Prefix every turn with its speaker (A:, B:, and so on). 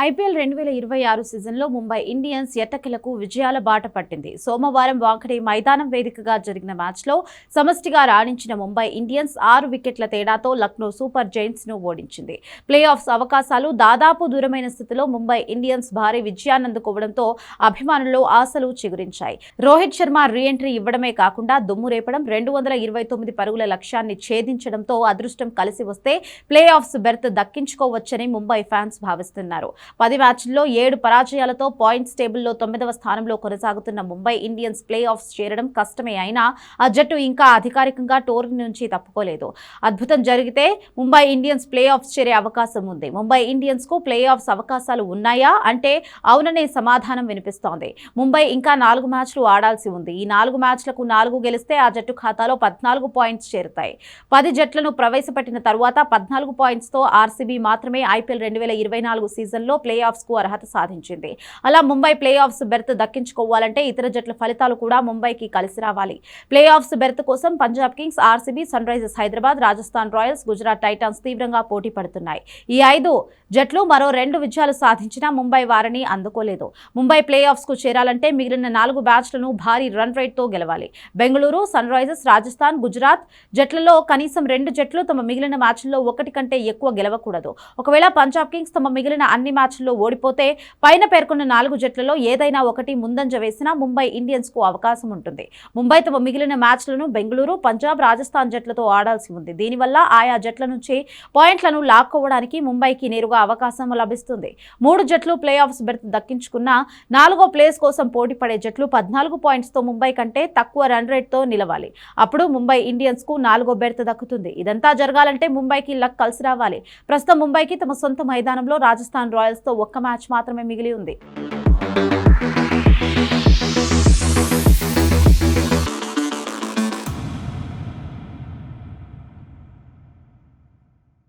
A: IPL 2026 సీజన్లో Mumbai Indians ఎట్టకేలకు విజయాల బాట పట్టింది. సోమవారం వాంఖడే మైదానం వేదికగా జరిగిన మ్యాచ్లో సమష్టిగా రాణించిన ముంబై ఇండియన్స్ 6 వికెట్ల తేడాతో లక్నో సూపర్ జైంట్స్ ను ఓడించింది. ప్లే ఆఫ్స్ అవకాశాలు దాదాపు దూరమైన స్థితిలో ముంబై ఇండియన్స్ భారీ విజయాన్ని అందుకోవడంతో అభిమానుల్లో ఆశలు చిగురించాయి. రోహిత్ శర్మ రీ-ఎంట్రీ ఇవ్వడమే కాకుండా దుమ్ము రేపడం, 229 పరుగుల లక్ష్యాన్ని ఛేదించడంతో అదృష్టం కలిసి వస్తే ప్లే ఆఫ్స్ బెర్త్ దక్కించుకోవచ్చని ముంబై ఫ్యాన్స్ భావిస్తున్నారు. 10 మ్యాచ్ల్లో 7 పరాజయాలతో పాయింట్స్ టేబుల్లో 9వ స్థానంలో కొనసాగుతున్న ముంబై ఇండియన్స్ ప్లే ఆఫ్స్ చేరడం కష్టమే అయినా ఆ జట్టు ఇంకా అధికారికంగా టోర్నీ నుంచి తప్పుకోలేదు. అద్భుతం జరిగితే ముంబై ఇండియన్స్ ప్లే ఆఫ్స్ చేరే అవకాశం ఉంది. ముంబై ఇండియన్స్ కు ప్లే ఆఫ్స్ అవకాశాలు ఉన్నాయా అంటే అవుననే సమాధానం వినిపిస్తోంది. ముంబై ఇంకా 4 మ్యాచ్లు ఆడాల్సి ఉంది. ఈ 4 మ్యాచ్లకు 4 గెలిస్తే ఆ జట్టు ఖాతాలో 14 పాయింట్స్ చేరుతాయి. 10 జట్లను ప్రవేశపెట్టిన తరువాత 14 పాయింట్స్తో ఆర్సీబీ మాత్రమే ఐపీఎల్ 2024 సీజన్లో ప్లే ఆఫ్స్ కు అర్హత సాధించింది. అలా ముంబై ప్లే ఆఫ్స్ బెర్త్ దక్కించుకోవాలంటే ఇతర జట్ల ఫలితాలు కూడా ముంబైకి కలిసి రావాలి. ప్లే ఆఫ్స్ బెర్త్ కోసం Punjab Kings, RCB, Sunrisers Hyderabad, Rajasthan Royals, Gujarat Titans తీవ్రంగా పోటీ పడుతున్నాయి. ఈ 5 జట్లు మరో 2 విజయాలు సాధించినా ముంబై వారిని అందుకోలేదు. ముంబై ప్లే ఆఫ్స్ కు చేరాలంటే మిగిలిన 4 మ్యాచ్లను భారీ రన్ రేట్ తో గెలవాలి. బెంగళూరు, సన్ రైజర్స్, రాజస్థాన్, గుజరాత్ జట్లలో కనీసం 2 జట్లు తమ మిగిలిన మ్యాచ్ల్లో 1 కంటే ఎక్కువ గెలవకూడదు. ఒకవేళ పంజాబ్ కింగ్స్ తమ మిగిలిన అన్ని మ్యాచ్ల్లో ఓడిపోతే పైన పేర్కొన్న 4 జట్లలో ఏదైనా ఒకటి ముందంజ వేసినా ముంబై ఇండియన్స్ కు అవకాశం ఉంటుంది. ముంబై తమ మిగిలిన మ్యాచ్లను బెంగళూరు, పంజాబ్, రాజస్థాన్ జట్లతో ఆడాల్సి ఉంది. దీనివల్ల ఆయా జట్ల నుంచి పాయింట్లను లాక్కోవడానికి ముంబైకి నేరుగా అవకాశం లభిస్తుంది. 3 జట్లు ప్లే ఆఫ్స్ బెర్త్ దక్కించుకున్న 4వ ప్లేస్ కోసం పోటీ పడే జట్లు 14 పాయింట్స్తో ముంబై కంటే తక్కువ రన్ రేట్తో నిలవాలి. అప్పుడు ముంబై ఇండియన్స్ కు 4వ బెర్త్ దక్కుతుంది. ఇదంతా జరగాలంటే ముంబైకి లక్ కలిసి రావాలి. ప్రస్తుతం ముంబైకి తమ సొంత మైదానంలో రాజస్థాన్ రాయల్స్ తో 1 మ్యాచ్ మాత్రమే మిగిలి ఉంది.